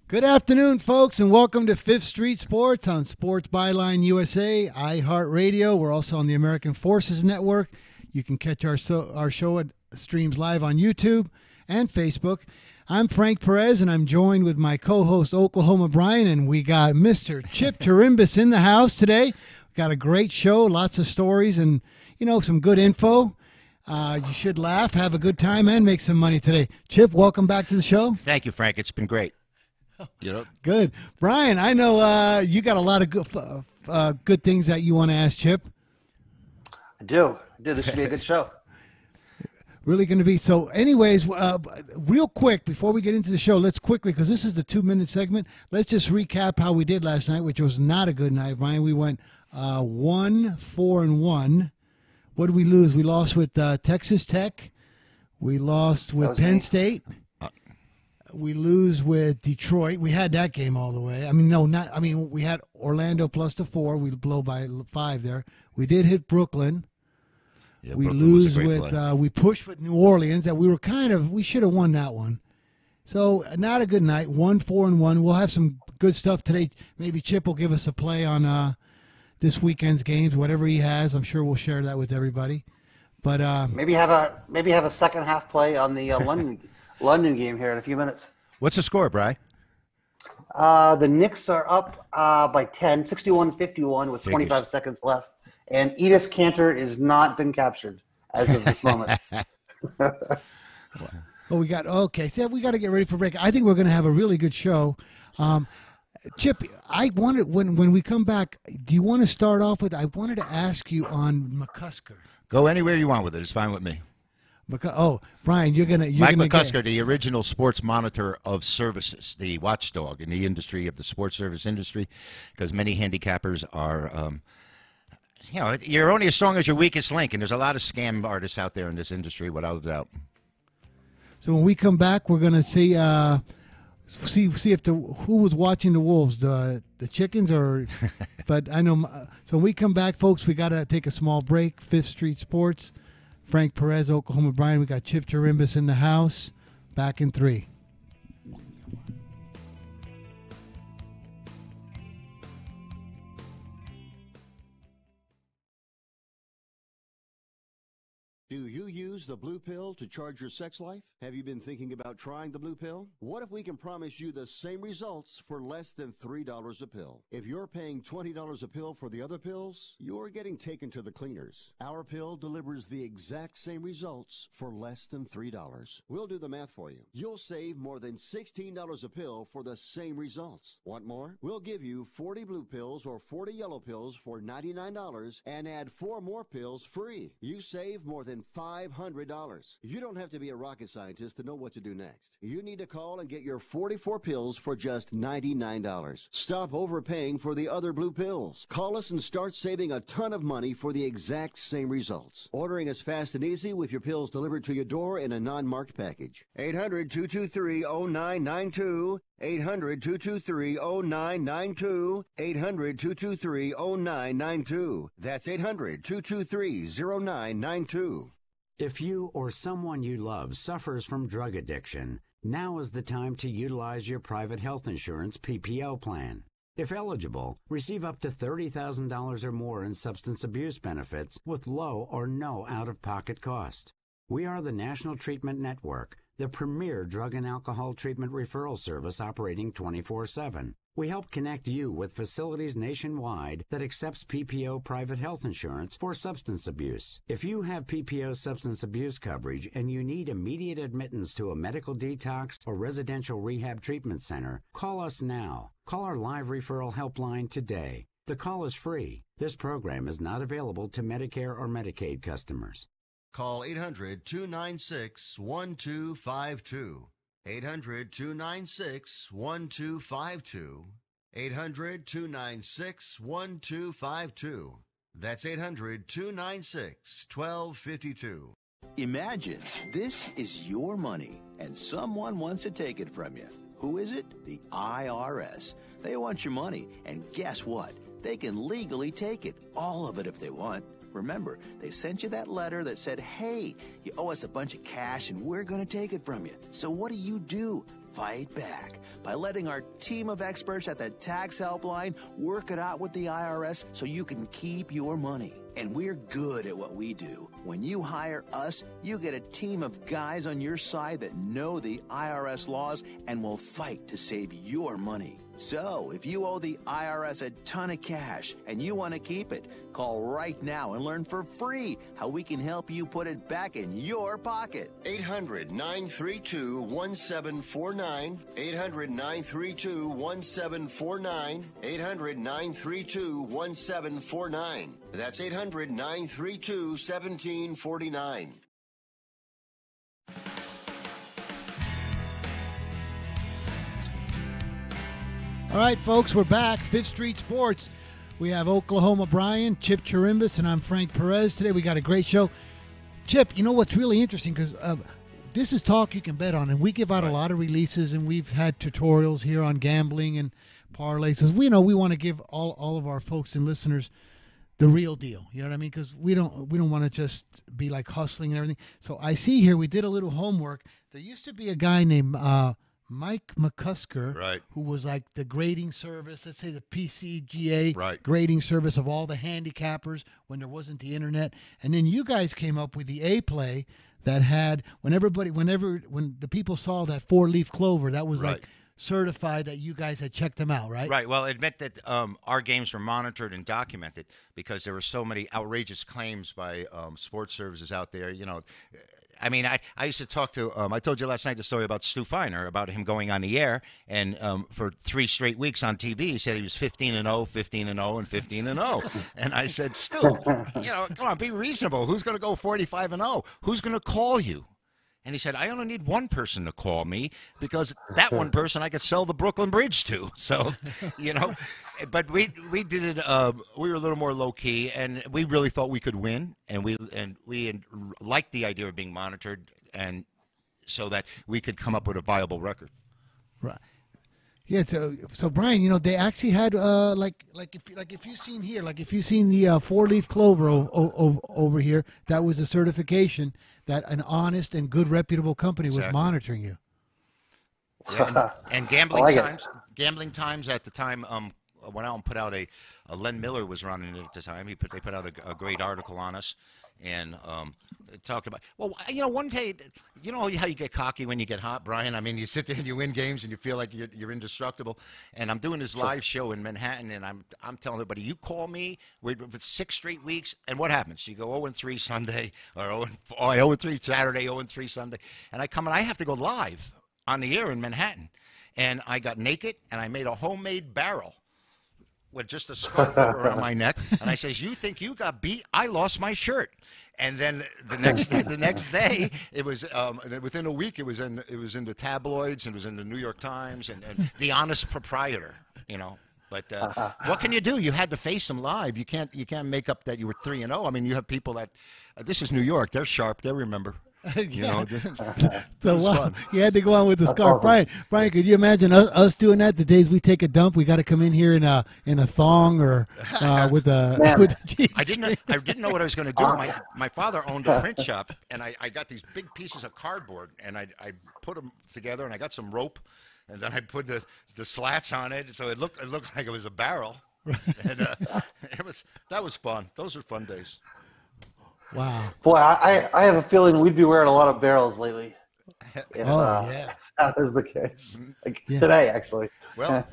Good afternoon, folks, and welcome to Fifth Street Sports on Sports Byline USA, iHeartRadio. We're also on the American Forces Network. You can catch our show at streams live on YouTube and Facebook. I'm Frank Perez, and I'm joined with my co-host, Oklahoma Brian, and we got Mr. Chip Chirimbes in the house today. We've got a great show, lots of stories, and, some good info. You should laugh, have a good time, and make some money today. Chip, welcome back to the show. Thank you, Frank. It's been great. Good. Brian, I know you got a lot of good things that you want to ask Chip. I do. This should be a good show. Really going to be. So anyways, real quick, before we get into the show, let's quickly, because this is the 2-minute segment, let's just recap how we did last night, which was not a good night, Brian. We went 1-4-1. What did we lose? We lost with Texas Tech. We lost with Penn State. We lose with Detroit. We had that game all the way. We had Orlando plus the 4. We blow by 5 there. We did hit Brooklyn. Yeah, we Brooklyn lose with we pushed with New Orleans that we should have won that one. So not a good night. 1-4-1. We'll have some good stuff today. Maybe Chip will give us a play on this weekend's games, whatever he has. I'm sure we'll share that with everybody. But maybe have a second half play on the London game here in a few minutes. What's the score, Bri? The Knicks are up by 10, 61-51 with 25 seconds left. And Enes Kanter is not been captured as of this moment. we got to get ready for break. I think we're going to have a really good show. Chip, I wanted when we come back, do you want to start off with, I wanted to ask you on McCusker. Go anywhere you want with it. It's fine with me. Brian, Mike McCusker, the original sports monitor of services, the watchdog in the industry of the sports service industry, because many handicappers are, you're only as strong as your weakest link, and there's a lot of scam artists out there in this industry, without a doubt. So when we come back, we're going to see if who was watching the Wolves, the chickens or, but I know. So when we come back, folks, we got to take a small break. Fifth Street Sports. Frank Perez, Oklahoma Brian. We got Chip Chirimbes in the house. Back in 3. Do you use the blue pill to charge your sex life? Have you been thinking about trying the blue pill? What if we can promise you the same results for less than $3 a pill? If you're paying $20 a pill for the other pills, you're getting taken to the cleaners. Our pill delivers the exact same results for less than $3. We'll do the math for you. You'll save more than $16 a pill for the same results. Want more? We'll give you 40 blue pills or 40 yellow pills for $99 and add 4 more pills free. You save more than $500. You don't have to be a rocket scientist to know what to do next. You need to call and get your 44 pills for just $99. Stop overpaying for the other blue pills. Call us and start saving a ton of money for the exact same results. Ordering is fast and easy with your pills delivered to your door in a non-marked package. 800-223-0992. 800-223-0992. 800-223-0992. That's 800-223-0992. If you or someone you love suffers from drug addiction, now is the time to utilize your private health insurance PPO plan. If eligible, receive up to $30,000 or more in substance abuse benefits with low or no out-of-pocket cost. We are the National Treatment Network, the premier drug and alcohol treatment referral service operating 24/7. We help connect you with facilities nationwide that accepts PPO private health insurance for substance abuse. If you have PPO substance abuse coverage and you need immediate admittance to a medical detox or residential rehab treatment center, call us now. Call our live referral helpline today. The call is free. This program is not available to Medicare or Medicaid customers. Call 800-296-1252. 800-296-1252. 800-296-1252. That's 800-296-1252. Imagine this is your money and someone wants to take it from you. Who is it? The IRS. They want your money, and guess what? They can legally take it, all of it if they want. Remember, they sent you that letter that said, hey, you owe us a bunch of cash and we're going to take it from you. So what do? fight back by letting our team of experts at the tax helpline work it out with the IRS so you can keep your money. And we're good at what we do. When you hire us, you get a team of guys on your side that know the IRS laws and will fight to save your money. So, if you owe the IRS a ton of cash and you want to keep it, call right now and learn for free how we can help you put it back in your pocket. 800-932-1749. 800-932-1749. 800-932-1749. That's 800-932-1749. All right, folks, we're back. Fifth Street Sports. We have Oklahoma Brian, Chip Chirimbes, and I'm Frank Perez. Today we got a great show. Chip, you know what's really interesting, because this is talk you can bet on, and we give out a lot of releases, and we've had tutorials here on gambling and parlays. We know we want to give all of our folks and listeners the real deal. You know what I mean? Because we don't want to just be like hustling and everything. So I see here we did a little homework. There used to be a guy named Mike McCusker, who was like the grading service, let's say the PCGA grading service of all the handicappers when there wasn't the internet. And then you guys came up with the A play that had when the people saw that 4-leaf clover, that was like certified that you guys had checked them out, right? Right. Well, admit that our games were monitored and documented because there were so many outrageous claims by sports services out there. You know, I mean, I used to talk to, I told you last night the story about Stu Feiner, about him going on the air, and for 3 straight weeks on TV, he said he was 15-0, 15-0, and 15-0. And I said, Stu, you know, come on, be reasonable. Who's going to go 45-0? Who's going to call you? And he said, I only need one person to call me because that one person I could sell the Brooklyn Bridge to. So, you know, but we did it. We were a little more low key, and we really thought we could win, and we liked the idea of being monitored, and so that we could come up with a viable record. Right. Yeah. So Brian, you know, they actually had if you've seen here, like if you've seen the 4-leaf clover over here, that was a certification that an honest and good reputable company was monitoring you. Yeah, and Gambling Times at the time went out and put out a Len Miller was running it at the time. They put out a great article on us, and it talked about, well, you know, one day, you know how you get cocky when you get hot, Brian? I mean, you sit there and you win games and you feel like you're indestructible. And I'm doing this live show in Manhattan, and I'm telling everybody, you call me with 6 straight weeks, and what happens? You go 0-3 Sunday, or 0-3 Saturday, 0-3 Sunday, and I come and I have to go live on the air in Manhattan. And I got naked, and I made a homemade barrel with just a scarf around my neck, and I says, "You think you got beat? I lost my shirt." And then the next day, it was within a week, it was in the tabloids, and it was in the New York Times, and the honest proprietor, you know. But what can you do? You had to face them live. You can't make up that you were 3-0. I mean, you have people that this is New York. They're sharp. They remember. You know, so you had to go on with the scarf. Brian, could you imagine us doing that? The days we take a dump, we got to come in here in a thong or with a G-string. I didn't know what I was going to do. My father owned a print shop, and I got these big pieces of cardboard, and I put them together, and I got some rope, and then I put the slats on it, so it looked like it was a barrel. And that was fun. Those were fun days. Wow. Boy, I have a feeling we'd be wearing a lot of barrels lately. If that was the case. Today, actually. Well,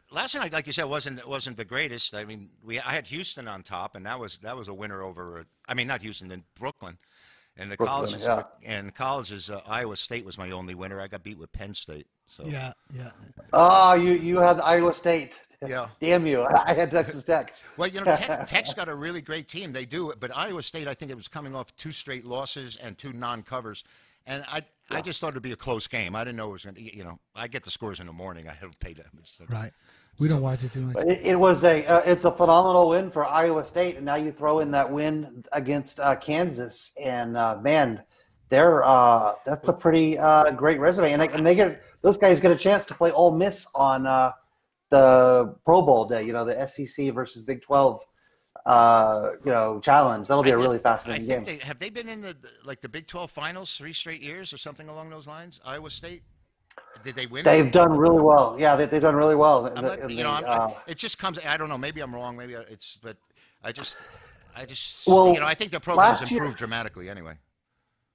last night, like you said, wasn't the greatest. I mean, I had Houston on top, and that was a winner over. I mean, not Houston, in Brooklyn. And colleges, Iowa State was my only winner. I got beat with Penn State. So yeah. Oh, you had Iowa State. Yeah. Damn you. I had Texas Tech. Well, you know, Tech's got a really great team. They do. But Iowa State, I think it was coming off 2 straight losses and 2 non-covers. And I just thought it would be a close game. I didn't know it was going to, you know, I get the scores in the morning. I haven't paid that much. Right. We don't watch it too much. It's a phenomenal win for Iowa State. And now you throw in that win against Kansas. And, man, that's a pretty great resume. And those guys get a chance to play Ole Miss on the Pro Bowl day, you know, the SEC versus Big 12, challenge. That'll be a really fascinating game. Have they been in the Big 12 finals 3 straight years or something along those lines? Iowa State? Did they win? They've done really well. Yeah, they've done really well. It just comes. I don't know. Maybe I'm wrong. Maybe it's. But I just. Well, I think the program's last year- improved dramatically. Anyway.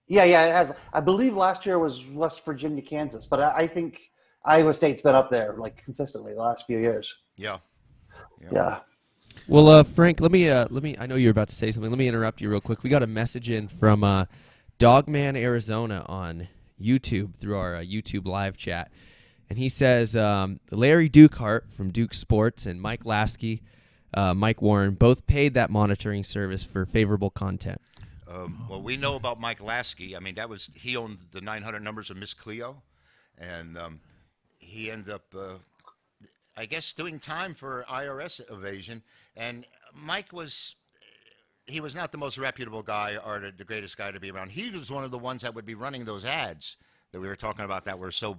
Yeah, it has. I believe last year was West Virginia, Kansas, but I think Iowa State's been up there like consistently the last few years. Yeah. Yeah. Well, Frank, let me. I know you're about to say something. Let me interrupt you real quick. We got a message in from Dogman Arizona on YouTube through our YouTube live chat, and he says Larry Dukehart from Duke Sports and Mike Lasky, Mike Warren, both paid that monitoring service for favorable content. Well, we know about Mike Lasky. I mean, he owned the 900 numbers of Miss Cleo, and he ended up, I guess, doing time for IRS evasion. And Mike was not the most reputable guy or the greatest guy to be around. He was one of the ones that would be running those ads that we were talking about that were so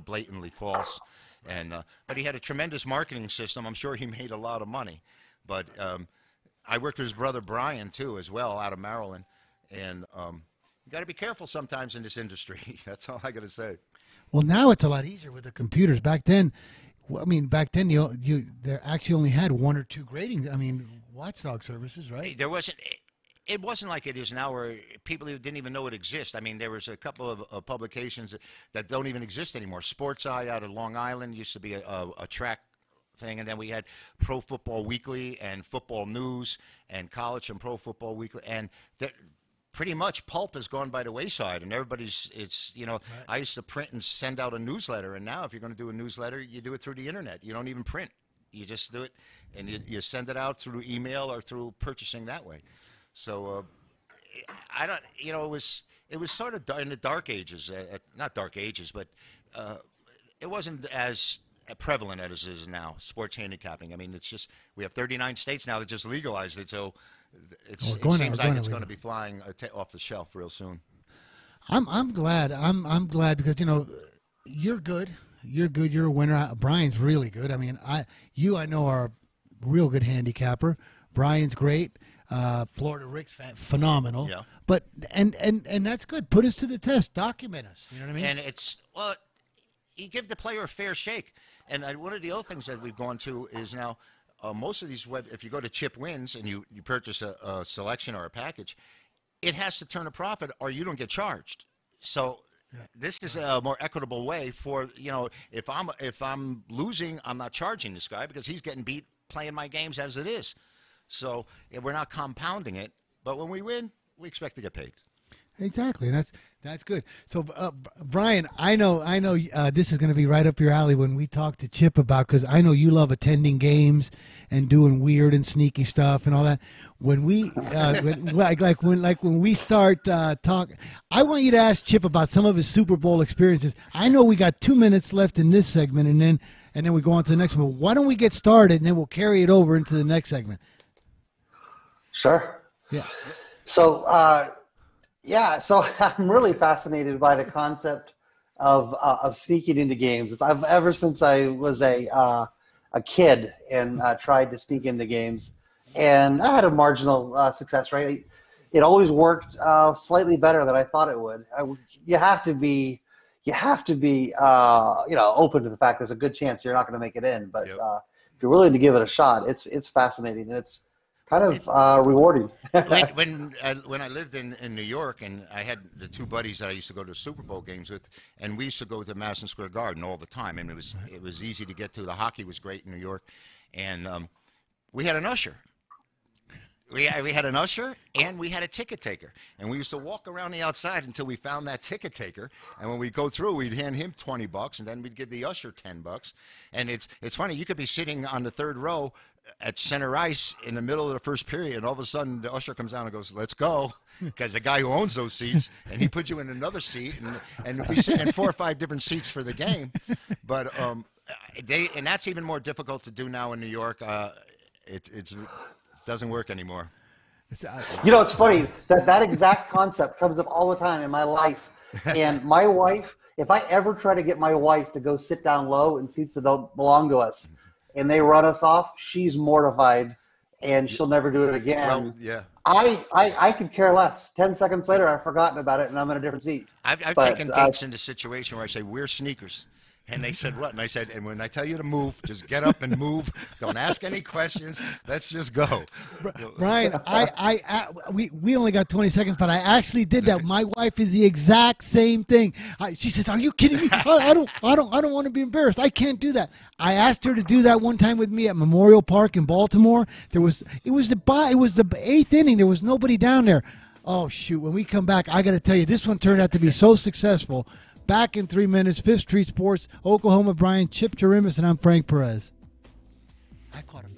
blatantly false. And but he had a tremendous marketing system. I'm sure he made a lot of money. But I worked with his brother Brian too, as well, out of Maryland. And you got to be careful sometimes in this industry. That's all I got to say. Well, now it's a lot easier with the computers. Back then, there actually only had one or two grading. I mean, watchdog services, right? There wasn't. It wasn't like it is now, where people didn't even know it exists. I mean, there was a couple of publications that don't even exist anymore. Sports Eye out of Long Island used to be a track thing, and then we had Pro Football Weekly and Football News and College and Pro Football Weekly, and pretty much pulp has gone by the wayside, and right. I used to print and send out a newsletter, and now if you're going to do a newsletter, you do it through the internet. You don't even print. You just do it, and you send it out through email or through purchasing that way. So it was sort of in the dark ages, not dark ages, but it wasn't as prevalent as it is now, sports handicapping. I mean, it's just, we have 39 states now that just legalized it, so it seems like it's going to be flying off the shelf real soon. I'm glad. I'm glad because you're good. You're a winner. Brian's really good. I mean, I know are a real good handicapper. Brian's great. Florida Rick's phenomenal. Yeah. But and that's good. Put us to the test. Document us. You know what I mean? And you give the player a fair shake. And one of the other things that we've gone to is now most of these if you go to Chip Wins and you purchase a selection or a package, it has to turn a profit or you don't get charged. So this is a more equitable way for, if I'm losing, I'm not charging this guy because he's getting beat playing my games as it is. So we're not compounding it, but when we win, we expect to get paid. Exactly. That's good. So, Brian, I know this is going to be right up your alley when we talk to Chip about, because I know you love attending games and doing weird and sneaky stuff and all that. When we when we start talking, I want you to ask Chip about some of his Super Bowl experiences. I know we got 2 minutes left in this segment, and then we go on to the next one. But why don't we get started and then we'll carry it over into the next segment? Sure. Yeah. So, so I'm really fascinated by the concept of sneaking into games. Ever since I was a kid and tried to sneak into games, and I had a marginal success rate. It always worked slightly better than I thought it would. You have to be open to the fact there's a good chance you're not going to make it in. But if you're willing to give it a shot, it's fascinating, and it's kind of rewarding. when I lived in New York, and I had the two buddies that I used to go to Super Bowl games with, and we used to go to Madison Square Garden all the time, and it was easy to get to. The hockey was great in New York, and we had an usher. We had an usher, and we had a ticket taker, and we used to walk around the outside until we found that ticket taker. And when we'd go through, we'd hand him $20, and then we'd give the usher $10. And it's funny, you could be sitting on the third row at center ice in the middle of the first period, and all of a sudden the usher comes down and goes, "Let's go," because the guy who owns those seats, and he puts you in another seat, and we sit in 4 or 5 different seats for the game. But and that's even more difficult to do now in New York. It doesn't work anymore. It's funny that exact concept comes up all the time in my life. And my wife, if I ever try to get my wife to go sit down low in seats that don't belong to us, and they run us off, she's mortified and she'll never do it again. Well, yeah. I could care less. 10 seconds later, I've forgotten about it, and I'm in a different seat. I've taken dates into a situation where I say, wear sneakers. And they said, what? And I said, and when I tell you to move, just get up and move. Don't ask any questions. Let's just go. Brian, we only got 20 seconds, but I actually did that. My wife is the exact same thing. She says, "Are you kidding me? I don't want to be embarrassed. I can't do that." I asked her to do that one time with me at Memorial Park in Baltimore. It was the eighth inning. There was nobody down there. Oh shoot! When we come back, I got to tell you, this one turned out to be so successful. Back in 3 minutes, Fifth Street Sports, Oklahoma Brian, Chip Chirimbes, and I'm Frank Perez. I caught him.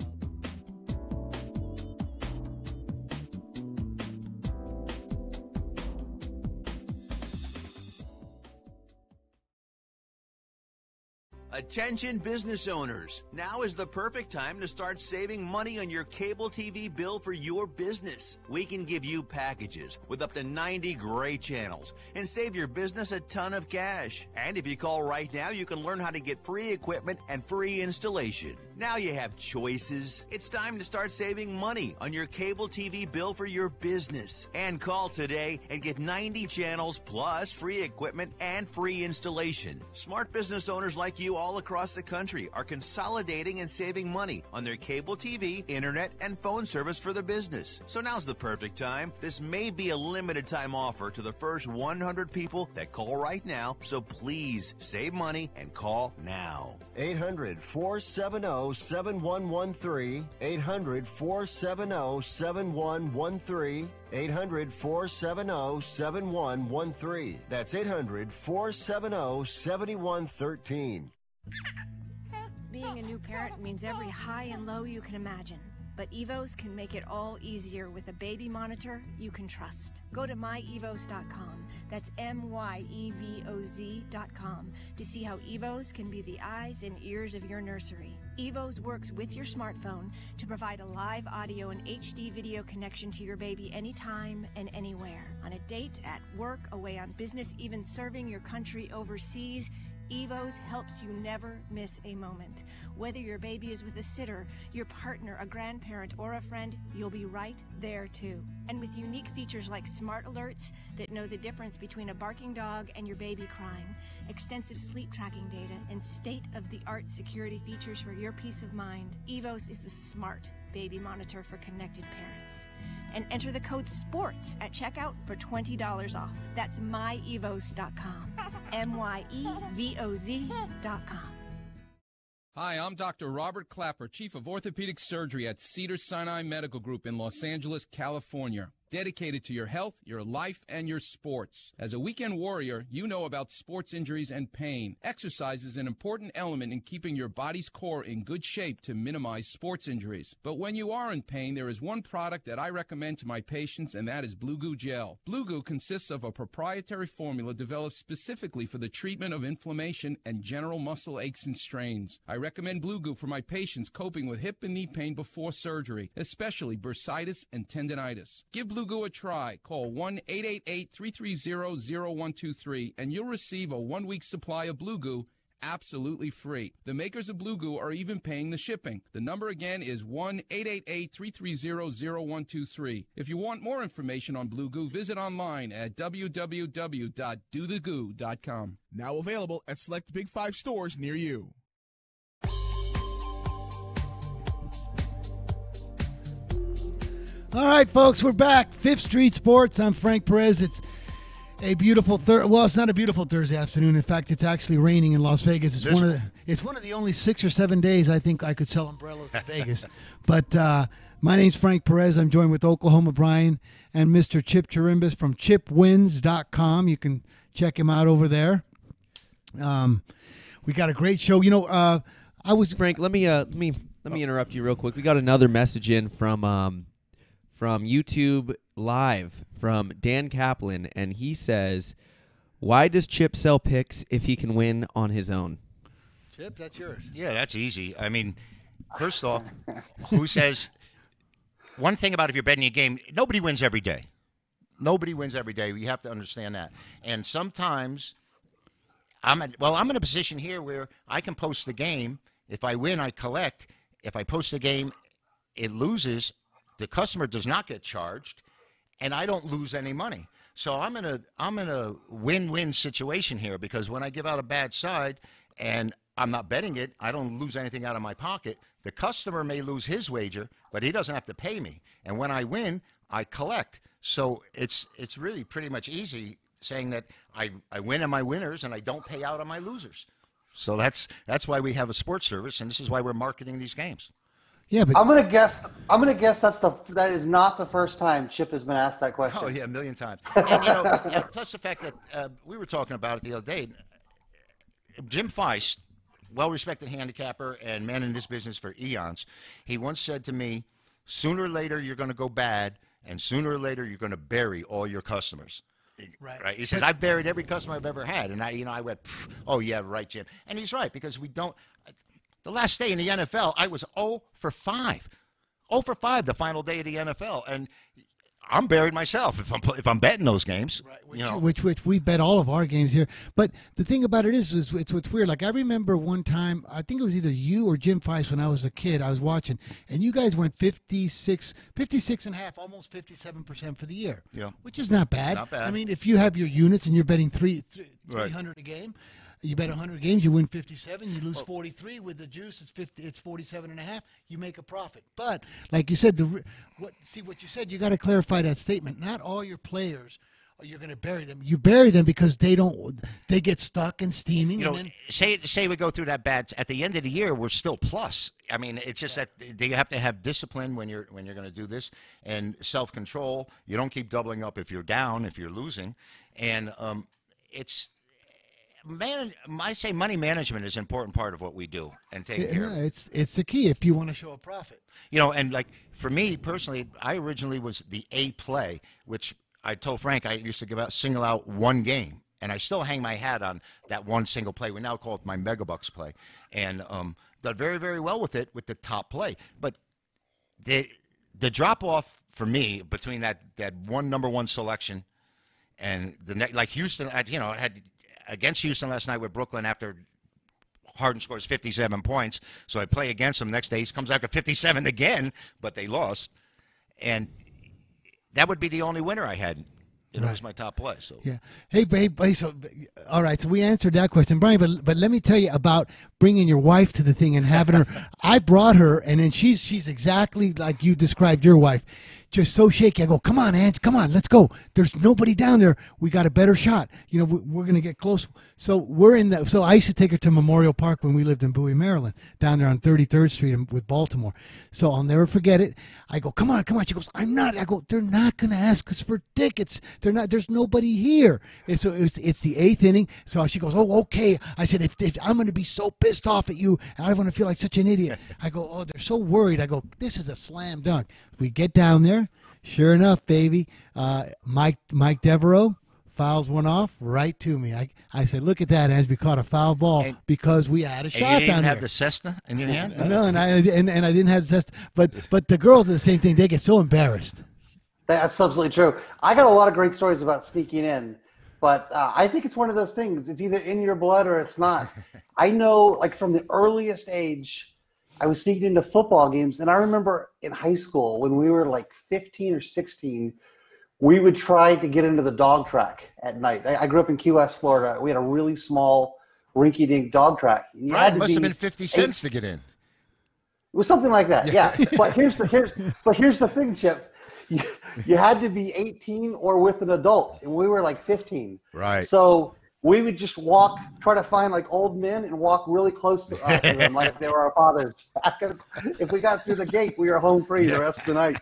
Attention business owners. Now is the perfect time to start saving money on your cable TV bill for your business. We can give you packages with up to 90 great channels and save your business a ton of cash. And if you call right now, you can learn how to get free equipment and free installation. Now you have choices. It's time to start saving money on your cable TV bill for your business. And call today and get 90 channels plus free equipment and free installation. Smart business owners like you all across the country are consolidating and saving money on their cable TV, internet, and phone service for the business. So now's the perfect time. This may be a limited time offer to the first 100 people that call right now. So please save money and call now. 800-470-7113. 800-470-7113. 800-470-7113. That's 800-470-7113. Being a new parent means every high and low you can imagine. But Evos can make it all easier with a baby monitor you can trust. Go to myevos.com, that's MYEVOZ.com, to see how Evos can be the eyes and ears of your nursery. Evos works with your smartphone to provide a live audio and HD video connection to your baby anytime and anywhere. On a date, at work, away on business, even serving your country overseas, Evos helps you never miss a moment. Whether your baby is with a sitter, your partner, a grandparent, or a friend, you'll be right there too. And with unique features like smart alerts that know the difference between a barking dog and your baby crying, extensive sleep tracking data, and state-of-the-art security features for your peace of mind, Evos is the smart baby monitor for connected parents. And enter the code SPORTS at checkout for $20 off. That's myevos.com. MYEVOZ.com. Hi, I'm Dr. Robert Clapper, Chief of Orthopedic Surgery at Cedars-Sinai Medical Group in Los Angeles, California. Dedicated to your health, your life, and your sports. As a weekend warrior, you know about sports injuries and pain. Exercise is an important element in keeping your body's core in good shape to minimize sports injuries. But when you are in pain, there is one product that I recommend to my patients, and that is Blue Goo Gel. Blue Goo consists of a proprietary formula developed specifically for the treatment of inflammation and general muscle aches and strains. I recommend Blue Goo for my patients coping with hip and knee pain before surgery, especially bursitis and tendinitis. Give Blue Goo a try. Call 1-888-330-0123 and you'll receive a 1-week supply of Blue Goo absolutely free. The makers of Blue Goo are even paying the shipping. The number again is 1-888-330-0123. If you want more information on Blue Goo, visit online at www.dothegoo.com. Now available at select Big 5 stores near you. All right, folks, we're back. Fifth Street Sports. I'm Frank Perez. It's a beautiful well, it's not a beautiful Thursday afternoon. In fact, it's actually raining in Las Vegas. It's one of the only 6 or 7 days I think I could sell umbrellas in Vegas. But my name's Frank Perez. I'm joined with Oklahoma Brian and Mr. Chip Chirimbes from chipwins.com. You can check him out over there. We got a great show. You know, Frank, let me interrupt you real quick. We got another message in from YouTube Live from Dan Kaplan, and he says, why does Chip sell picks if he can win on his own? Chip, that's yours. Yeah, that's easy. I mean, first off, who says one thing about if you're betting a game, nobody wins every day. Nobody wins every day. You have to understand that. And sometimes I'm in a position here where I can post the game. If I win, I collect. If I post the game it loses, the customer does not get charged, and I don't lose any money. So I'm in a win-win situation here, because when I give out a bad side and I'm not betting it, I don't lose anything out of my pocket. The customer may lose his wager, but he doesn't have to pay me. And when I win, I collect. So it's really pretty much easy saying that I win on my winners and I don't pay out on my losers. So that's why we have a sports service, and this is why we're marketing these games. Yeah, but I'm gonna guess that is not the first time Chip has been asked that question. Oh yeah, a million times. And and plus the fact that we were talking about it the other day. Jim Feist, well-respected handicapper and man in this business for eons, he once said to me, "Sooner or later you're going to go bad, and sooner or later you're going to bury all your customers." Right. He says, "I've buried every customer I've ever had," and I went, "Oh yeah, right, Jim." And he's right, because we don't. The last day in the NFL, I was 0 for 5. 0 for 5 the final day of the NFL, and I'm buried myself if I'm betting those games. Right. Which we bet all of our games here. But the thing about it is it's weird. Like, I remember one time, I think it was either you or Jim Feist when I was a kid, I was watching, and you guys went 56 and a half, almost 57% for the year. Yeah. Which is not bad. Not bad. I mean, if you have your units and you're betting 300 Right. a game, you bet 100 games, you win 57, you lose 43. With the juice, it's 47 and a half. You make a profit. But like you said, what you said, you got to clarify that statement. Not all your players you're going to bury them. You bury them because they get stuck and steaming. Say we go through that bad. At the end of the year, we're still plus. I mean, it's just that you have to have discipline when you're going to do this, and self-control. You don't keep doubling up if you're down, if you're losing, and I say money management is an important part of what we do and take care of. It's the key if you want to show a profit. And like for me personally, I originally was the A play, which I told Frank I used to single out one game, and I still hang my hat on that one single play. We now call it my Megabucks play, and done very, very well with it with the top play. But the drop off for me between that one number one selection and like Houston, I had against Houston last night with Brooklyn after Harden scores 57 points. So I play against him. Next day he comes out to 57 again, but they lost. And that would be the only winner I had. It was my top play. So yeah. Hey, so all right. So we answered that question, Brian. But let me tell you about bringing your wife to the thing and having her. I brought her, and then she's exactly like you described your wife. Just so shaky. I go, come on, Ange, come on, let's go. There's nobody down there. We got a better shot. We're going to get close. So we're in that. So I used to take her to Memorial Park when we lived in Bowie, Maryland, down there on 33rd Street with Baltimore. So I'll never forget it. I go, come on. She goes, I'm not. I go, they're not going to ask us for tickets. They're not. There's nobody here. And so it's the 8th inning. So she goes, oh, okay. I said, if I'm going to be so pissed off at you, and I want to feel like such an idiot. I go, oh, they're so worried. I go, this is a slam dunk. We get down there. Sure enough, baby, Mike Devereaux fouls one off right to me. I said, look at that, as we caught a foul ball because we had a shot down there. You didn't have the Cessna in your hand? No, and I didn't have the Cessna. But the girls are the same thing. They get so embarrassed. That's absolutely true. I got a lot of great stories about sneaking in, but I think it's one of those things. It's either in your blood or it's not. I know, like from the earliest age, I was sneaking into football games, and I remember in high school when we were like 15 or 16, we would try to get into the dog track at night. I grew up in Key West, Florida. We had a really small, rinky-dink dog track. Right, it must have been 50 cents to get in. It was something like that, yeah. But here's the thing, Chip. You had to be 18 or with an adult, and we were like 15. Right. So we would just try to find like old men and walk really close to them like if they were our fathers. Because if we got through the gate, we were home free the rest of the night.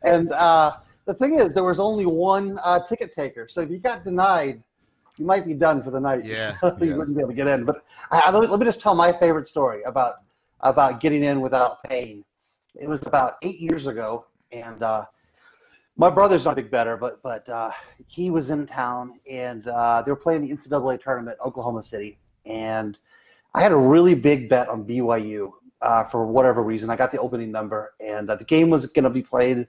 And the thing is, there was only one ticket taker. So if you got denied, you might be done for the night. Yeah. You wouldn't be able to get in. But let me just tell my favorite story about getting in without paying. It was about 8 years ago, and my brother's not a big bettor, but he was in town, and they were playing the NCAA tournament, Oklahoma City, and I had a really big bet on BYU for whatever reason. I got the opening number, and the game was going to be played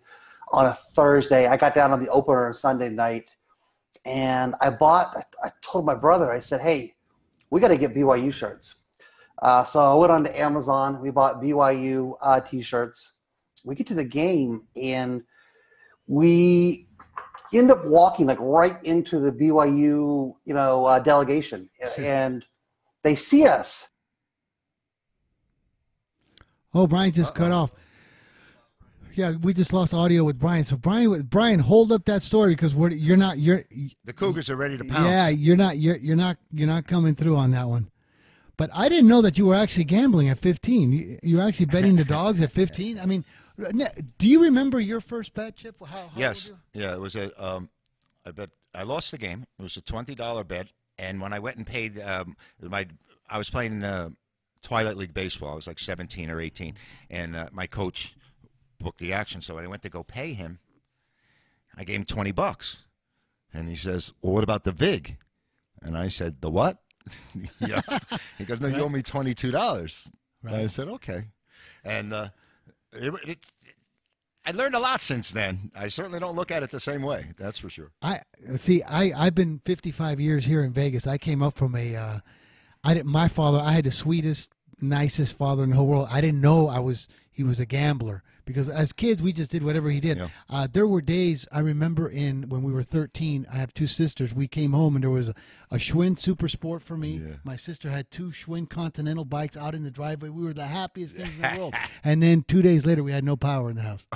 on a Thursday. I got down on the opener on Sunday night, and I told my brother, I said, hey, we got to get BYU shirts. So I went on to Amazon. We bought BYU T-shirts. we get to the game, and we end up walking like right into the BYU, delegation, and they see us. Oh, Brian just cut off. Yeah, we just lost audio with Brian. So Brian, hold up that story because the Cougars are ready to pounce. Yeah, you're not coming through on that one. But I didn't know that you were actually gambling at 15. You were actually betting the dogs at 15. I mean, do you remember your first bet, Chip? How yes. Yeah, it was I lost the game. It was a $20 bet, and when I went and paid I was playing Twilight League baseball. I was like 17 or 18, and my coach booked the action. So when I went to go pay him, I gave him $20, and he says, "Well, what about the vig?" And I said, "The what?" Yeah. He goes, "No, you owe me $22." Right. I said, "Okay," and I learned a lot since then. I certainly don't look at it the same way. That's for sure. I've been 55 years here in Vegas. I came up from I had the sweetest, nicest father in the whole world. I didn't know he was a gambler because as kids we just did whatever he did. Yeah. There were days I remember when we were 13. I have two sisters. We came home and there was a Schwinn Super Sport for me. Yeah. My sister had two Schwinn Continental bikes out in the driveway. We were the happiest things in the world. And then 2 days later we had no power in the house.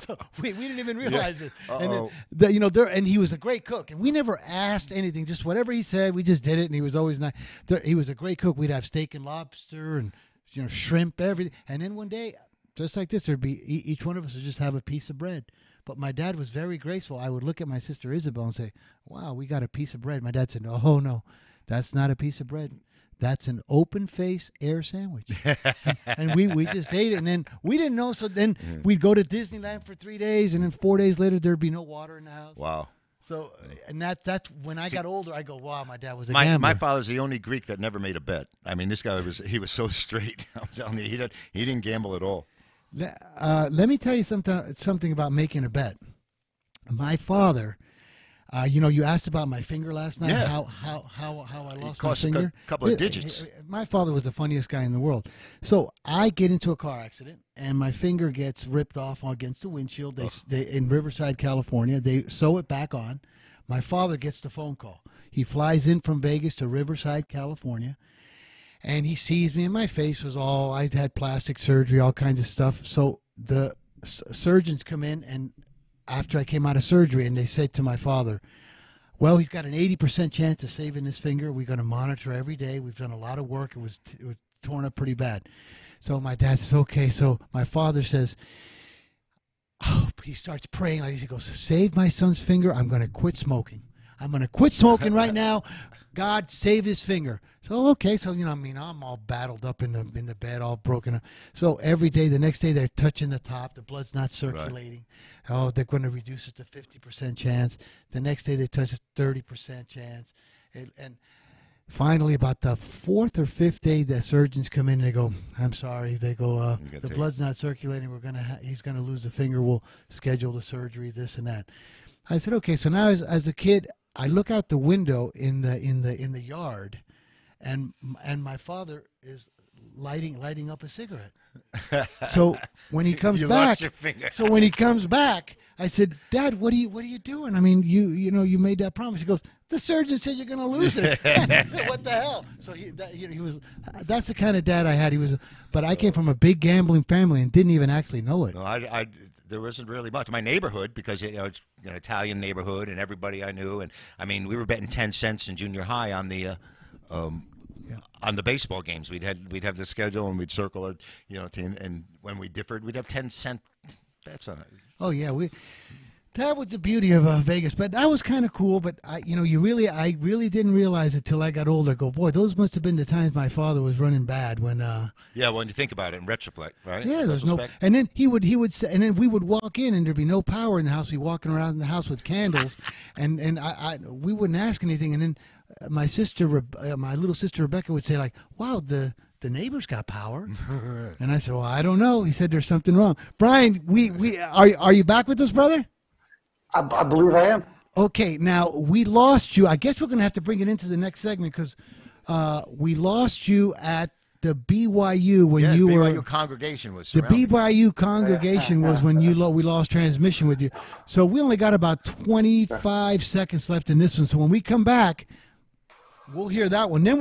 So we didn't even realize it. And then, and he was a great cook. And we never asked anything. Just whatever he said, we just did it. And he was always nice. He was a great cook. We'd have steak and lobster and shrimp, everything. And then one day, just like this, there'd be each one of us would just have a piece of bread. But my dad was very graceful. I would look at my sister Isabel and say, "Wow, we got a piece of bread." My dad said, "Oh, no, that's not a piece of bread. That's an open-face air sandwich." And we just ate it. And then we didn't know. So then we'd go to Disneyland for 3 days. And then 4 days later, there'd be no water in the house. Wow. So, and that's when I got older, I go, wow, my dad was a gambler. My father's the only Greek that never made a bet. I mean, this guy was so straight. I'm telling you, he didn't gamble at all. Let me tell you something about making a bet. My father, you asked about my finger last night. Yeah. How I lost my finger. A couple of digits. My father was the funniest guy in the world. So I get into a car accident, and my finger gets ripped off against the windshield. They in Riverside, California. They sew it back on. My father gets the phone call. He flies in from Vegas to Riverside, California. And he sees me, and my face was I'd had plastic surgery, all kinds of stuff. So the surgeons come in, and after I came out of surgery, and they said to my father, "Well, he's got an 80% chance of saving his finger. We're going to monitor every day. We've done a lot of work. It was torn up pretty bad." So my dad says, "Okay." So my father says, he starts praying like this. He goes, "Save my son's finger. I'm going to quit smoking. I'm going to quit smoking right now. God, save his finger." So, okay. So, I'm all battled up in the bed, all broken up. So every day, the next day, they're touching the top. The blood's not circulating. Right. Oh, they're going to reduce it to 50% chance. The next day, they touch it 30% chance. And finally, about the fourth or fifth day, the surgeons come in and they go, "I'm sorry." They go, "The blood's not circulating. He's going to lose the finger. We'll schedule the surgery, this and that." I said, "Okay." So now as a kid, I look out the window in the yard, and my father is lighting up a cigarette. So when he comes back, I said, "Dad, what are you doing? I mean, you made that promise." He goes, "The surgeon said you're going to lose it." What the hell? So he was. That's the kind of dad I had. But I came from a big gambling family and didn't even actually know it. No, there wasn't really much. My neighborhood, because it's an Italian neighborhood, and everybody I knew, and I mean, we were betting 10 cents in junior high on the baseball games. We'd have the schedule, and we'd circle it, and when we differed, we'd have 10-cent bets on it. Oh yeah, that was the beauty of Vegas, but that was kind of cool. But I really didn't realize it till I got older. Go, boy, those must have been the times my father was running bad when. Yeah, when you think about it in retrospect, right? Yeah, there's no, and then he would say, and then we would walk in, and there'd be no power in the house. We'd be walking around in the house with candles, and we wouldn't ask anything, and then my little sister Rebecca would say like, "Wow, the neighbors got power," and I said, "Well, I don't know." He said, "There's something wrong." Brian, are you back with us, brother? I believe I am. Okay, now we lost you. I guess we're going to have to bring it into the next segment because we lost you at the BYU when you BYU were congregation was the surrounding. BYU congregation was when we lost transmission with you. So we only got about 25 seconds left in this one. So when we come back, we'll hear that one. Then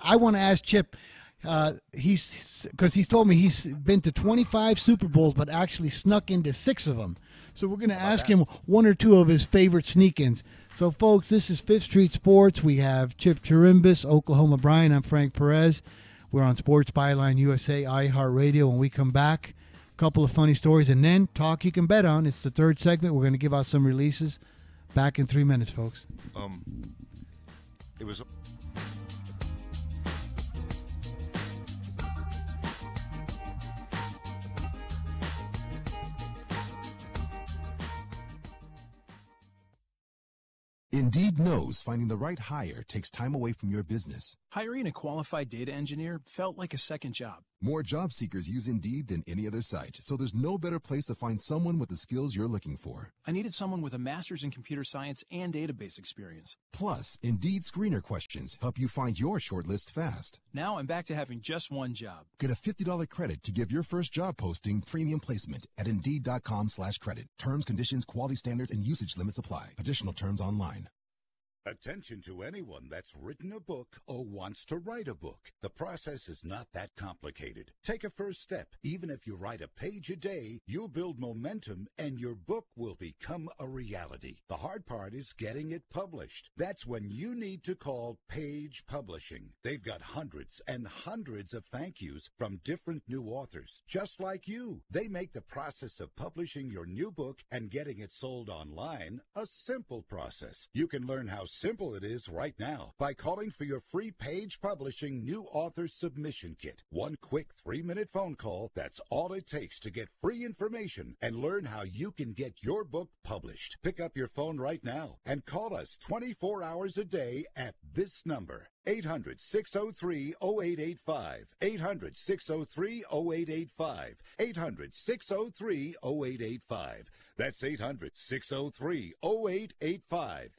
I want to ask Chip. Because he's told me he's been to 25 Super Bowls, but actually snuck into 6 of them. So we're going to ask him one or two of his favorite sneak-ins. So, folks, this is Fifth Street Sports. We have Chip Chirimbes, Oklahoma Brian. I'm Frank Perez. We're on Sports Byline USA, iHeartRadio. When we come back, a couple of funny stories, and then Talk You Can Bet On. It's the third segment. We're going to give out some releases. Back in 3 minutes, folks. It was... Indeed knows finding the right hire takes time away from your business. Hiring a qualified data engineer felt like a second job. More job seekers use Indeed than any other site, so there's no better place to find someone with the skills you're looking for. I needed someone with a master's in computer science and database experience. Plus, Indeed screener questions help you find your shortlist fast. Now I'm back to having just one job. Get a $50 credit to give your first job posting premium placement at Indeed.com/credit. Terms, conditions, quality standards, and usage limits apply. Additional terms online. Attention to anyone that's written a book or wants to write a book. The process is not that complicated. Take a first step. Even if you write a page a day, you'll build momentum and your book will become a reality. The hard part is getting it published. That's when you need to call Page Publishing. They've got hundreds and hundreds of thank yous from different new authors, just like you. They make the process of publishing your new book and getting it sold online a simple process. You can learn how simple it is right now by calling for your free Page Publishing New Author Submission Kit. One quick 3-minute phone call, that's all it takes to get free information and learn how you can get your book published. Pick up your phone right now and call us 24 hours a day at this number. 800-603-0885. 800-603-0885. 800-603-0885. That's 800-603-0885.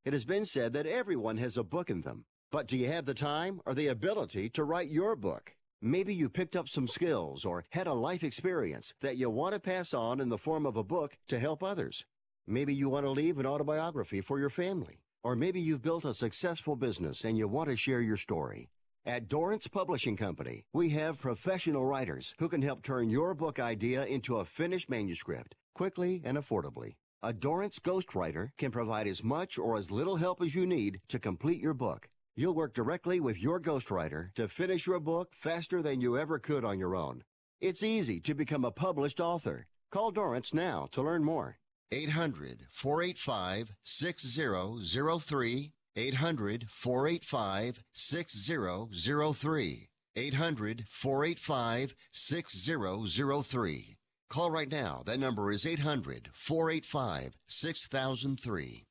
It has been said that everyone has a book in them. But do you have the time or the ability to write your book? Maybe you picked up some skills or had a life experience that you want to pass on in the form of a book to help others. Maybe you want to leave an autobiography for your family. Or maybe you've built a successful business and you want to share your story. At Dorrance Publishing Company, we have professional writers who can help turn your book idea into a finished manuscript quickly and affordably. A Dorrance ghostwriter can provide as much or as little help as you need to complete your book. You'll work directly with your ghostwriter to finish your book faster than you ever could on your own. It's easy to become a published author. Call Dorrance now to learn more. 800-485-6003. 800-485-6003. 800-485-6003. Call right now. That number is 800-485-6003.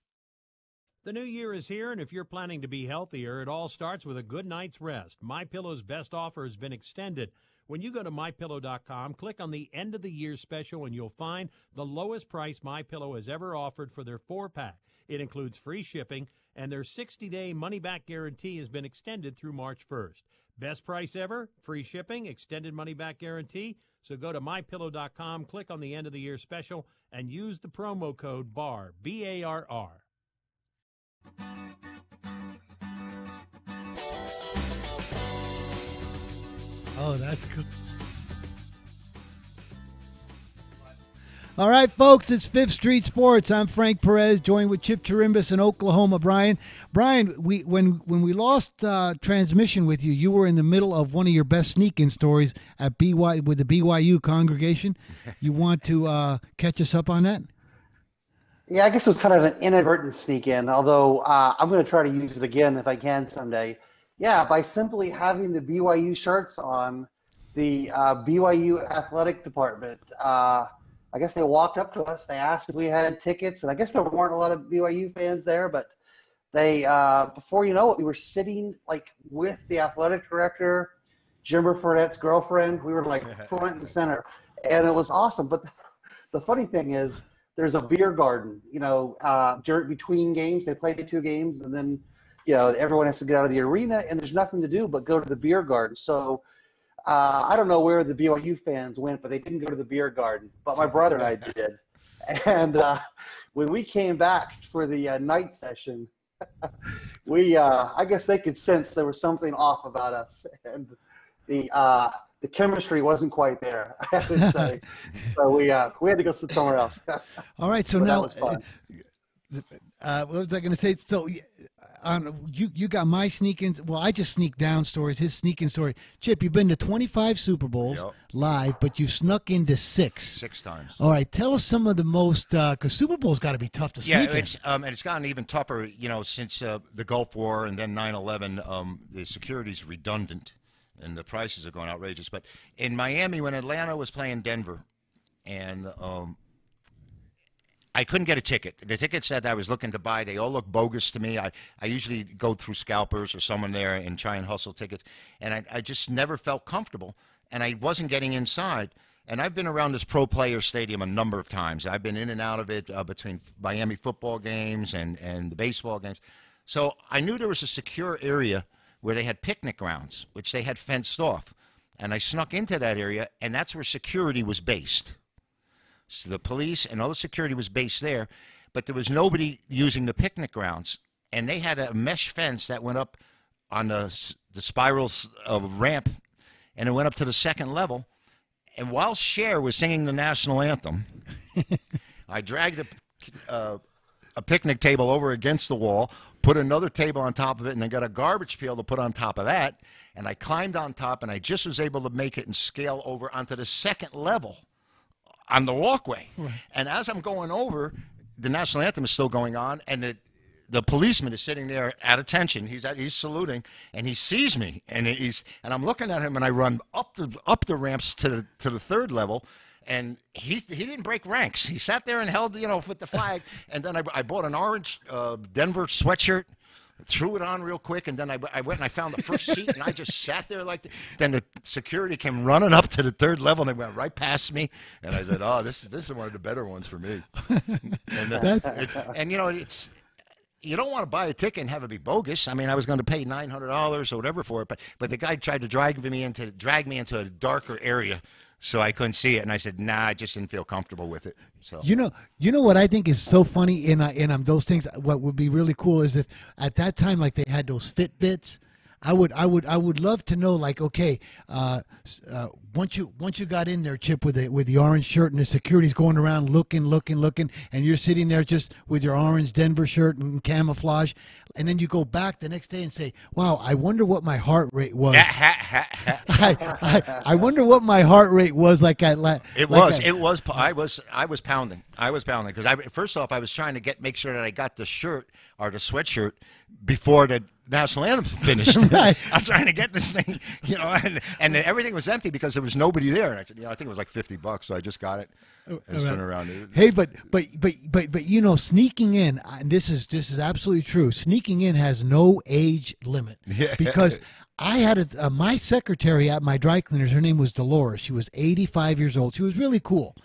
The new year is here, and if you're planning to be healthier, it all starts with a good night's rest. MyPillow's best offer has been extended. When you go to MyPillow.com, click on the end of the year special, and you'll find the lowest price MyPillow has ever offered for their 4-pack. It includes free shipping, and their 60-day money-back guarantee has been extended through March 1st. Best price ever, free shipping, extended money-back guarantee. So go to MyPillow.com, click on the end of the year special, and use the promo code BARR, B-A-R-R. Oh, that's cool. All right, folks, it's Fifth Street Sports. I'm Frank Perez, joined with Chip Chirimbes in Oklahoma. Brian, when we lost transmission with you, you were in the middle of one of your best sneak-in stories at with the BYU congregation. You want to catch us up on that? Yeah, I guess it was kind of an inadvertent sneak-in, although I'm going to try to use it again if I can someday. Yeah, by simply having the BYU shirts on, the BYU athletic department, I guess they walked up to us. They asked if we had tickets, and I guess there weren't a lot of BYU fans there, but they, before you know it, we were sitting like with the athletic director, Jimmer Fredette's girlfriend. We were like front and center, and it was awesome. But the funny thing is, there's a beer garden, between games. They play 2 games, and then, everyone has to get out of the arena, and there's nothing to do but go to the beer garden. So I don't know where the BYU fans went, but they didn't go to the beer garden. But my brother and I did. And when we came back for the night session, I guess they could sense there was something off about us, and the chemistry wasn't quite there, I would say. So we had to go sit somewhere else. All right, so But now, that was fun. what was I going to say? So, you got my sneaking. Well, I just sneak down stories. His sneaking story. Chip, you've been to 25 Super Bowls live, but you've snuck into 6. 6 times. All right, tell us some of the most because Super Bowl's got to be tough to sneak in. And it's gotten even tougher. Since the Gulf War and then 9/11, the security's redundant, and the prices are going outrageous. But in Miami, when Atlanta was playing Denver, and I couldn't get a ticket. The tickets that I was looking to buy, they all look bogus to me. I usually go through scalpers or someone there and try and hustle tickets, and I just never felt comfortable, and I wasn't getting inside. And I've been around this pro player stadium a number of times. I've been in and out of it between Miami football games and the baseball games. So I knew there was a secure area where they had picnic grounds, which they had fenced off. And I snuck into that area, and that's where security was based. So the police and all the security was based there, but there was nobody using the picnic grounds. And they had a mesh fence that went up on the spiral ramp, and it went up to the 2nd level. And while Cher was singing the national anthem, I dragged a picnic table over against the wall, put another table on top of it, and then got a garbage pail to put on top of that. And I climbed on top, and I just was able to make it and scale over onto the 2nd level on the walkway. Right. And as I'm going over, the national anthem is still going on, and the policeman is sitting there at attention. He's saluting, and he sees me, and I'm looking at him, and I run up the ramps to the 3rd level, and he didn't break ranks. He sat there and held with the flag, and then I bought an orange Denver sweatshirt, threw it on real quick, and then I went and I found the first seat, and I just sat there then the security came running up to the 3rd level, and they went right past me, and I said, "Oh, this is one of the better ones for me." And you don't want to buy a ticket and have it be bogus. I mean, I was going to pay $900 or whatever for it, but the guy tried to drag me into a darker area, so I couldn't see it, and I said, "Nah, I just didn't feel comfortable with it." So you know what I think is so funny in those things. What would be really cool is if at that time, like, they had those Fitbits. I would love to know, like, okay, once you got in there, Chip, with the orange shirt, and the security's going around looking, and you're sitting there just with your orange Denver shirt and camouflage, and then you go back the next day and say, "Wow, I wonder what my heart rate was." I wonder what my heart rate was like at. I was pounding because first off I was trying to make sure that I got the shirt or the sweatshirt before the national anthem finished. Right. I'm trying to get this thing, and everything was empty because there was nobody there. And I said, I think it was like $50, so I just got it and turned around. Hey, but sneaking in, and this is absolutely true. Sneaking in has no age limit. Yeah. Because I had my secretary at my dry cleaners. Her name was Dolores. She was 85 years old. She was really cool.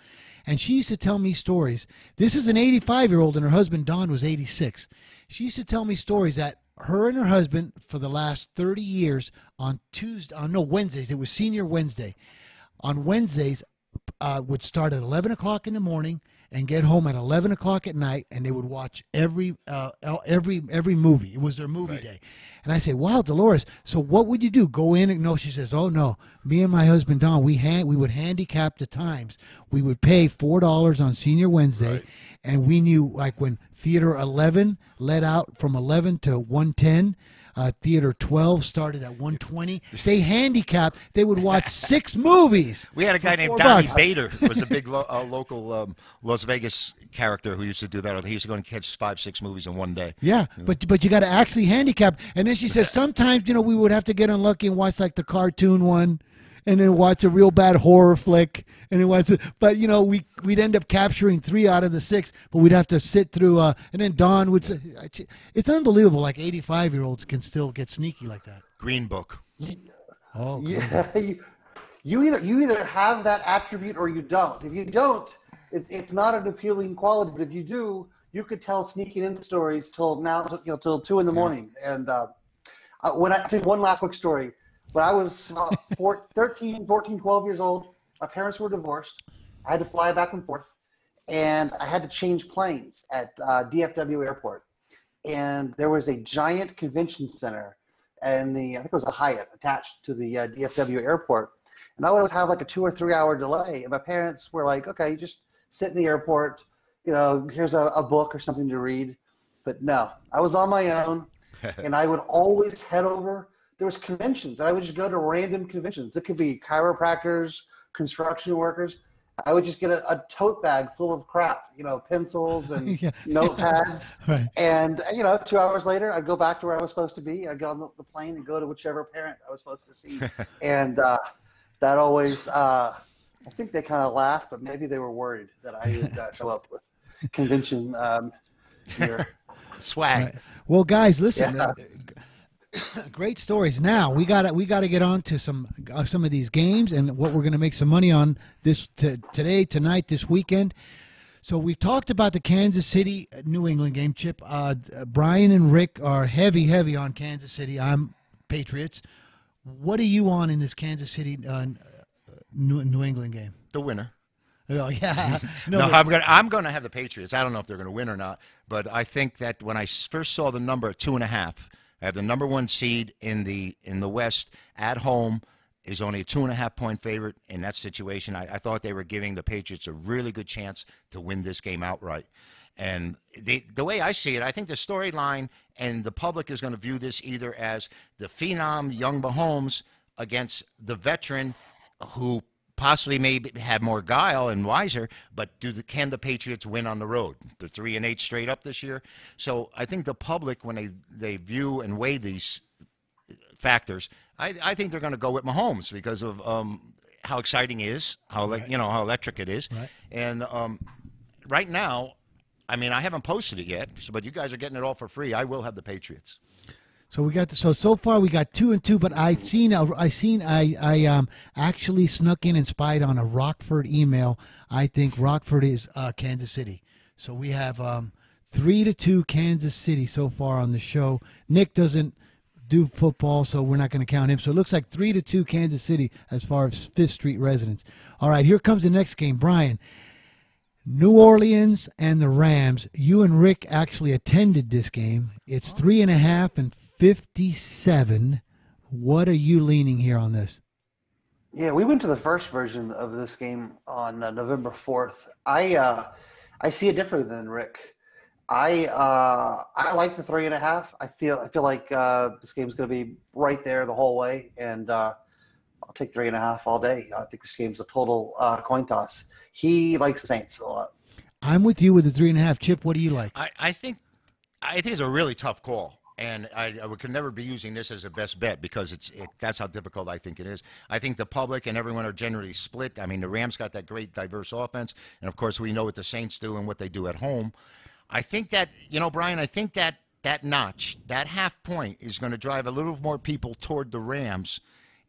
And she used to tell me stories. This is an 85-year-old, and her husband, Don, was 86. She used to tell me stories that her and her husband, for the last 30 years, on Wednesdays, it was Senior Wednesday. On Wednesdays, would start at 11 o'clock in the morning and get home at 11 o'clock at night, and they would watch every movie. It was their movie day. And I say, "Wow, Dolores, so what would you do? Go in?" And no, she says, "Oh, no. Me and my husband, Don, we would handicap the times. We would pay $4 on Senior Wednesday, and we knew, like, when Theater 11 let out from 11 to 110, Theater 12 started at 120. They handicapped. They would watch 6 movies. We had a guy named Donnie Bader, who was a big local Las Vegas character who used to do that. He used to go and catch 5-6 movies in one day. Yeah, but you got to actually handicap. And then she says sometimes we would have to get unlucky and watch like the cartoon one, and then watch a real bad horror flick, and then watch it. But we'd end up capturing 3 out of the 6, but we'd have to sit through. And then Don would say, "It's unbelievable. Like 85-year-olds can still get sneaky like that." Green Book. Oh, yeah. You either have that attribute or you don't. If you don't, it's not an appealing quality. But if you do, you could tell sneaking in stories till 2 in the morning. And when I tell you one last quick story. When I was 13, 14, 12 years old, my parents were divorced. I had to fly back and forth, and I had to change planes at DFW Airport. And there was a giant convention center, and I think it was a Hyatt attached to the DFW Airport. And I would always have like a 2 or 3 hour delay. And my parents were like, okay, you just sit in the airport, here's a book or something to read. But no, I was on my own, and I would always head over. There was conventions, and I would just go to random conventions. It could be chiropractors, construction workers. I would just get a tote bag full of crap, pencils and notepads. Right. And, 2 hours later, I'd go back to where I was supposed to be. I'd get on the plane and go to whichever parent I was supposed to see. And that always, I think they kind of laughed, but maybe they were worried that I would show up with convention gear. Swag. Right. Well, guys, listen. Yeah. Great stories. Now we got to get on to some of these games and what we're going to make some money on today, tonight, this weekend. So we've talked about the Kansas City New England game. Chip, Brian and Rick are heavy on Kansas City. I'm Patriots. What are you on in this Kansas City New England game? The winner. Oh yeah. No, I'm gonna have the Patriots. I don't know if they're gonna win or not, but I think that when I first saw the number at 2.5. I have the number 1 seed in the West at home is only a 2.5 point favorite in that situation. I thought they were giving the Patriots a really good chance to win this game outright. And the way I see it, I think the storyline and the public is going to view this either as the phenom young Mahomes against the veteran who possibly may have more guile and wiser, but can the Patriots win on the road? They're 3-8 straight up this year. So I think the public, when they view and weigh these factors, I think they're going to go with Mahomes because of how exciting he is, how electric it is. Right. And right now, I mean, I haven't posted it yet, but you guys are getting it all for free. I will have the Patriots. So we got so far we got 2-2, but I actually snuck in and spied on a Rockford email. I think Rockford is Kansas City. So we have 3-2 Kansas City so far on the show. Nick doesn't do football, so we're not going to count him. So it looks like 3-2 Kansas City as far as Fifth Street residents. All right, here comes the next game, Brian. New Orleans and the Rams. You and Rick actually attended this game. It's 3.5 and 57. What are you leaning here on this? Yeah, we went to the first version of this game on November 4th. I see it differently than Rick. I like the 3.5. I feel like this game's going to be right there the whole way, and I'll take 3.5 all day. I think this game's a total coin toss. He likes the Saints a lot. I'm with you with the 3.5. Chip, what do you like? I think it's a really tough call. And I could never be using this as a best bet because that's how difficult I think it is. I think the public and everyone are generally split. I mean, the Rams got that great diverse offense, and of course we know what the Saints do and what they do at home. I think that, Brian, I think that notch, that half point is going to drive a little more people toward the Rams.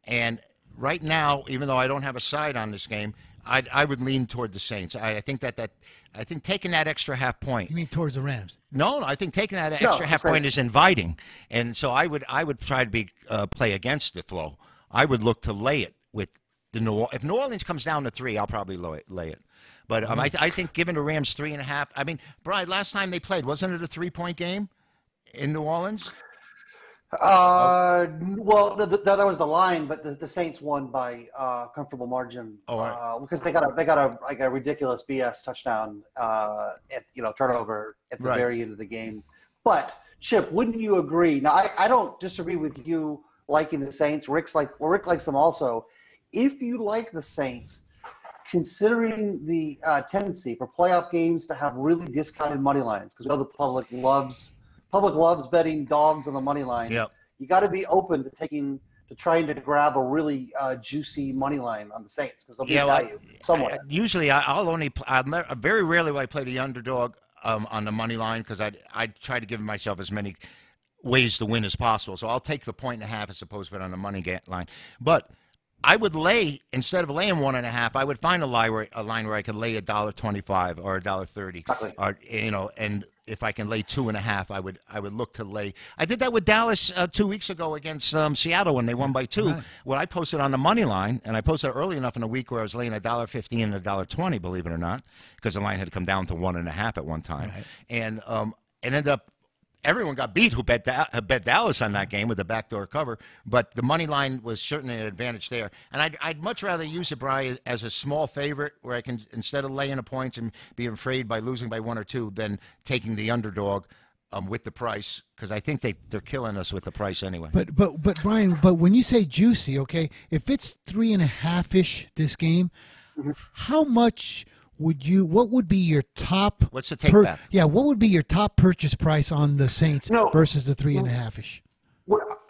And right now, even though I don't have a side on this game, I would lean toward the Saints. I think I think taking that extra half point. You mean towards the Rams? No, I think taking that extra half point is inviting, and so I would try to play against the flow. I would look to lay it with the if New Orleans comes down to 3, I'll probably lay it. But I think giving the Rams 3.5. I mean, Brian, last time they played, wasn't it a 3-point game in New Orleans? Well, that was the line, but the Saints won by comfortable margin because they got a ridiculous BS touchdown turnover at the very end of the game. But Chip, wouldn't you agree? Now, I don't disagree with you liking the Saints. Rick likes them also. If you like the Saints, considering the tendency for playoff games to have really discounted money lines, because we know the public loves betting dogs on the money line. Yep. You got to be open to trying to grab a really juicy money line on the Saints because they'll be value somewhat. Usually, very rarely will I play the underdog on the money line because I try to give myself as many ways to win as possible. So I'll take the 1.5 as opposed to on the money line. But I would lay, instead of laying 1.5, I would find a line where I could lay $1.25 or $1.30, Exactly. or and if I can lay 2.5, I would look to lay. I did that with Dallas 2 weeks ago against Seattle when they won by 2. Right. Well, I posted on the money line, and I posted early enough in the week where I was laying $1.15 and $1.20, believe it or not, because the line had come down to 1.5 at one time, Right. and ended up. Everyone got beat who bet Dallas on that game with the backdoor cover, but the money line was certainly an advantage there. And I'd much rather use it, Brian, as a small favorite where I can, instead of laying the points and being afraid by losing by 1 or 2, than taking the underdog with the price, because I think they're killing us with the price anyway. But Brian, when you say juicy, okay, if it's 3.5-ish this game, how much what would be your top? What's the take back? Yeah, what would be your top purchase price on the Saints versus the 3.5-ish?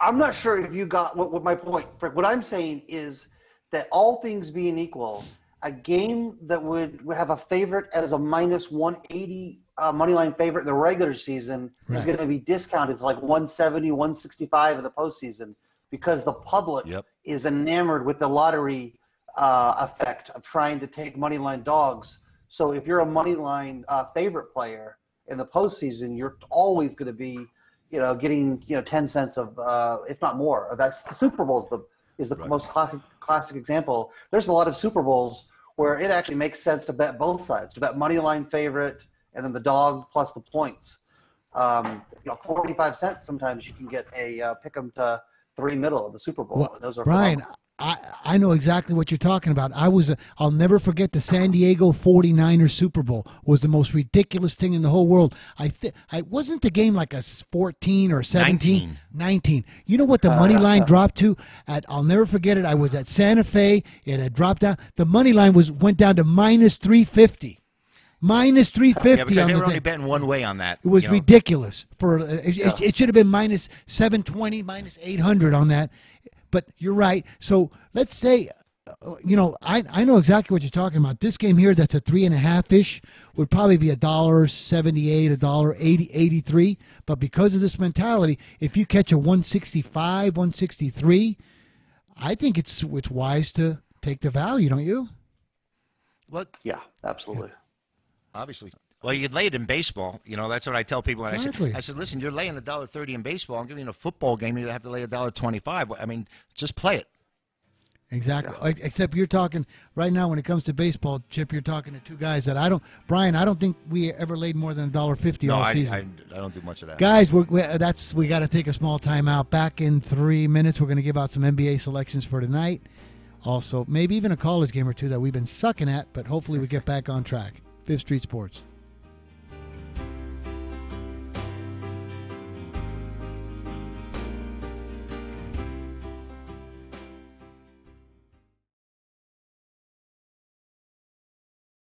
I'm not sure if you got what my point. Frank, what I'm saying is that all things being equal, a game that would have a favorite as a minus 180 money line favorite in the regular season is going to be discounted to like 170, 165 in the postseason because the public is enamored with the lottery effect of trying to take money line dogs. So if you're a money line favorite player in the postseason, you're always going to be, getting 10 cents of, if not more. That's the Super Bowl is the most classic example. There's a lot of Super Bowls where it actually makes sense to bet both sides, to bet money line favorite and then the dog plus the points. 45 cents sometimes you can get a pick 'em to 3 middle of the Super Bowl. Well, those are Brian, I know exactly what you're talking about. I'll never forget the San Diego 49ers Super Bowl. Was the most ridiculous thing in the whole world. I wasn't the game like a 14 or 17? 19. You know what the money line dropped to? I'll never forget it. I was at Santa Fe. It had dropped down. The money line went down to minus 350. Minus 350 because on they the were only thing. betting one way on that. It was ridiculous. It should have been minus 720, minus 800 on that. But you're right. So let's say, I know exactly what you're talking about. This game here, that's a 3.5-ish, would probably be $1.78, $1.83. But because of this mentality, if you catch a 165, 163, I think it's wise to take the value, don't you? Well, yeah, absolutely. Obviously. Well, you'd lay it in baseball. That's what I tell people. When Exactly. I said, listen, you're laying $1.30 in baseball. I'm giving you a football game. You have to lay $1.25. I mean, just play it. Exactly. Yeah. Except you're talking right now when it comes to baseball, Chip. You're talking to two guys that I don't think we ever laid more than $1.50 all season. I don't do much of that. Guys, we got to take a small time out. Back in 3 minutes, we're going to give out some NBA selections for tonight. Also, maybe even a college game or two that we've been sucking at, but hopefully we get back on track. Fifth Street Sports.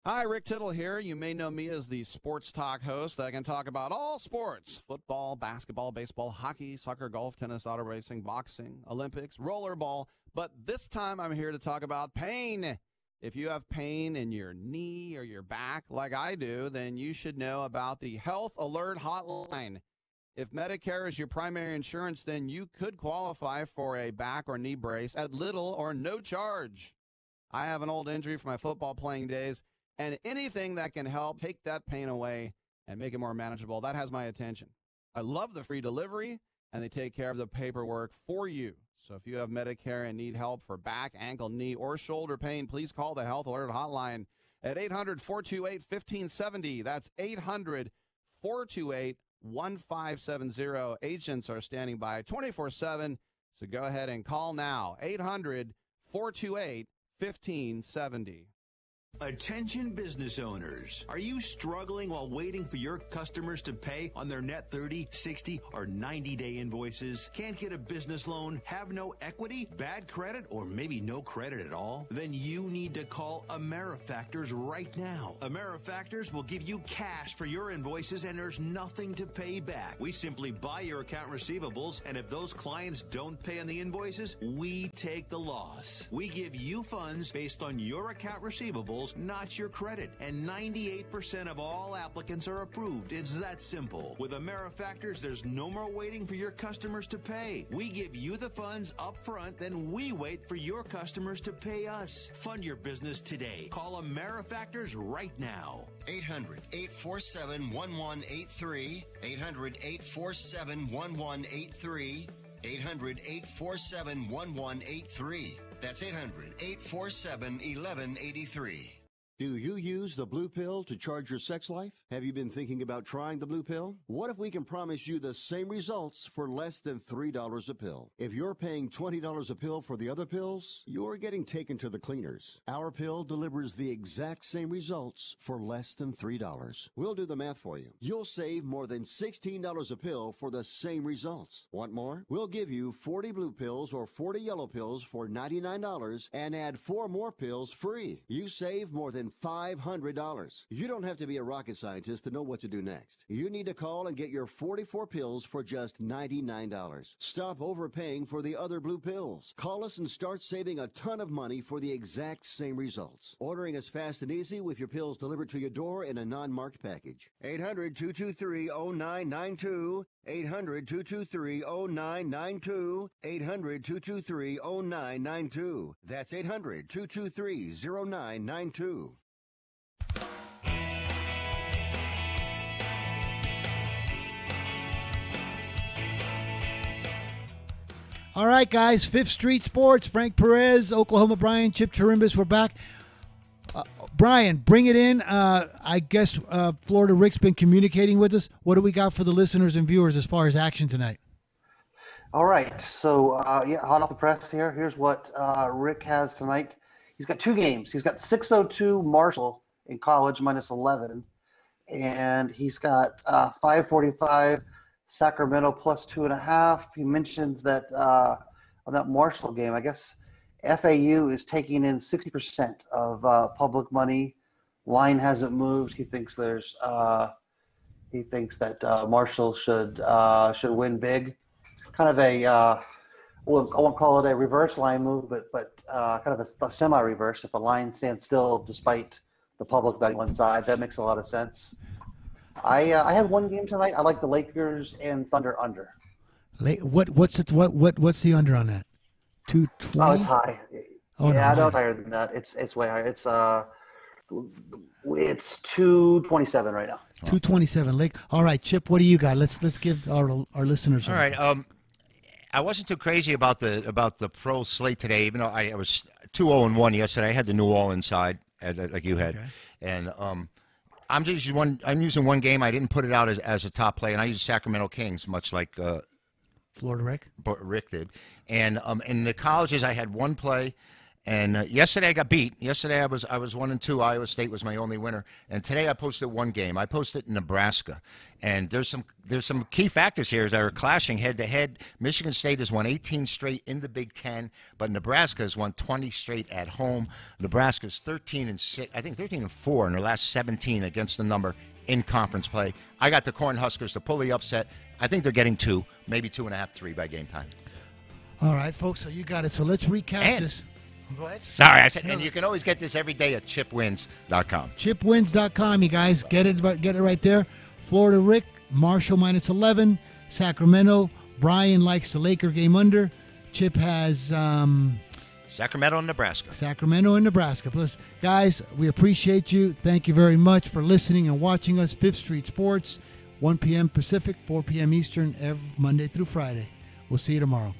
Hi, Rick Tittle here. You may know me as the sports talk host that can talk about all sports: football, basketball, baseball, hockey, soccer, golf, tennis, auto racing, boxing, Olympics, rollerball. But this time I'm here to talk about pain. If you have pain in your knee or your back like I do, then you should know about the Health Alert Hotline. If Medicare is your primary insurance, then you could qualify for a back or knee brace at little or no charge. I have an old injury from my football playing days, and anything that can help take that pain away and make it more manageable, that has my attention. I love the free delivery, and they take care of the paperwork for you. So if you have Medicare and need help for back, ankle, knee, or shoulder pain, please call the Health Alert Hotline at 800-428-1570. That's 800-428-1570. Agents are standing by 24/7, so go ahead and call now. 800-428-1570. Attention business owners. Are you struggling while waiting for your customers to pay on their net 30, 60, or 90-day invoices? Can't get a business loan? Have no equity? Bad credit? Or maybe no credit at all? Then you need to call AmeriFactors right now. AmeriFactors will give you cash for your invoices and there's nothing to pay back. We simply buy your account receivables, and if those clients don't pay on the invoices, we take the loss. We give you funds based on your account receivables bills, not your credit. And 98% of all applicants are approved. It's that simple. With AmeriFactors, there's no more waiting for your customers to pay. We give you the funds up front, then we wait for your customers to pay us. Fund your business today. Call AmeriFactors right now. 800-847-1183. 800-847-1183. 800-847-1183. That's 800-847-1183. Do you use the blue pill to charge your sex life? Have you been thinking about trying the blue pill? What if we can promise you the same results for less than $3 a pill? If you're paying $20 a pill for the other pills, you're getting taken to the cleaners. Our pill delivers the exact same results for less than $3. We'll do the math for you. You'll save more than $16 a pill for the same results. Want more? We'll give you 40 blue pills or 40 yellow pills for $99 and add 4 more pills free. You save more than $500. You don't have to be a rocket scientist to know what to do next. You need to call and get your 44 pills for just $99. Stop overpaying for the other blue pills. Call us and start saving a ton of money for the exact same results. Ordering is fast and easy with your pills delivered to your door in a non-marked package. 800-223-0992. 800-223-0992. 800-223-0992. That's 800-223-0992. All right, guys, Fifth Street Sports, Frank Perez, Oklahoma Brian, Chip Chirimbes, we're back. Brian, bring it in. I guess Florida Rick's been communicating with us. What do we got for the listeners and viewers as far as action tonight? All right, so hot off the press here. Here's what Rick has tonight. He's got 2 games. He's got 602 Marshall in college minus 11, and he's got 545 Sacramento plus 2.5. He mentions that on that Marshall game, I guess FAU is taking in 60% of public money. Line hasn't moved. He thinks that Marshall should win big. Kind of a I won't call it a reverse line move, but kind of a semi-reverse. If the line stands still despite the public betting one side, that makes a lot of sense. I had one game tonight. I like the Lakers and Thunder under. What's the under on that? 220? Oh, it's high. Oh, yeah, no, no, it's higher than that. It's way higher. It's 227 right now. 227. Lake. All right, Chip. What do you got? Let's give our listeners. All right. I wasn't too crazy about the pro slate today, even though I was 2-0-1 yesterday. I had the New Orleans side like you had, okay. And I'm using one game. I didn't put it out as a top play, and I used Sacramento Kings, much like Florida Rick did. And in the colleges, I had one play, and yesterday I got beat. Yesterday I was 1-2. Iowa State was my only winner, and today I posted one game. I posted Nebraska, and there's some key factors here that are clashing head to head. Michigan State has won 18 straight in the Big Ten, but Nebraska has won 20 straight at home. Nebraska's 13-6, I think 13-4 in their last 17 against the number in conference play. I got the Cornhuskers to pull the upset. I think they're getting 2, maybe 2.5, 3 by game time. All right, folks. So you got it. So let's recap this. Go ahead. Sorry, I said, and you can always get this every day at chipwins.com. Chipwins.com, you guys. Get it right there. Florida Rick, Marshall minus 11. Sacramento, Brian likes the Laker game under. Chip has Sacramento and Nebraska. Sacramento and Nebraska. Plus, guys, we appreciate you. Thank you very much for listening and watching us. Fifth Street Sports, 1 p.m. Pacific, 4 p.m. Eastern, every Monday through Friday. We'll see you tomorrow.